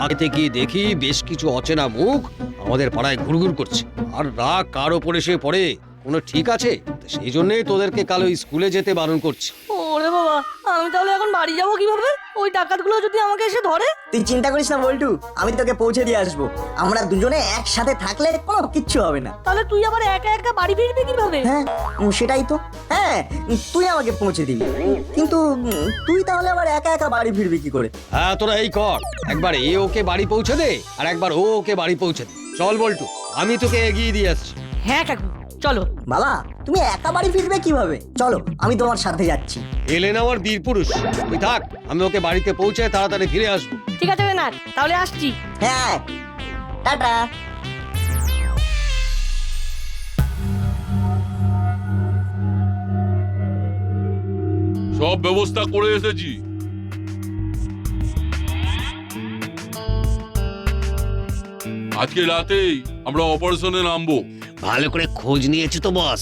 আগেতে গিয়ে দেখি বেশ কিছু অচেনা মুখ আমাদের পাড়ায় ঘুরঘুর করছে, আর রাগ কার ওপরে সে পড়ে কোনো ঠিক আছে? সেই জন্যই তোদেরকে কাল ওই স্কুলে যেতে বারণ করছি। ওরে বাবা, আমি তাহলে এখন বাড়ি যাবো কিভাবে? ওই ডাকাতগুলো যদি আমাকে এসে ধরে? তুই চিন্তা করিস না বল্টু, আমি তোকে পৌঁছে দিয়ে আসবো। আমরা দুজনে একসাথে থাকলে কোনো কিচ্ছু হবে না। তাহলে তুই আবার একা একা বাড়ি ফিরবি কিভাবে? হ্যাঁ, সেটাই তো। হ্যাঁ, তুই আমাকে পৌঁছে দিবি, কিন্তু তুই তাহলে আবার একা একা বাড়ি ফিরবি কি করে? হ্যাঁ, তোরা এই কর, একবার এ ওকে বাড়ি পৌঁছে দে আর একবার ও ওকে বাড়ি পৌঁছে দে। চল বল্টু, আমি তোকে এগিয়ে দিয়ে আসছি। হ্যাঁ কাকু, চলো। বাবা, তুমি একা বাড়ি ফিরবে কিভাবে? চলো, আমি তোমার সাথে যাচ্ছি। এলেন আমার বীর পুরুষ, তুই থাক, আমি ওকে বাড়িতে পৌঁছে তাড়াতাড়ি ফিরে আসবো। ঠিক আছে না, তাহলে আসছি। হ্যাঁ, টাটা। সব ব্যবস্থা করে এসেছি। আজকে রাতেই আমরা অপারেশনে নামবো। ভালো করে খোঁজ নিয়েছি তো বস,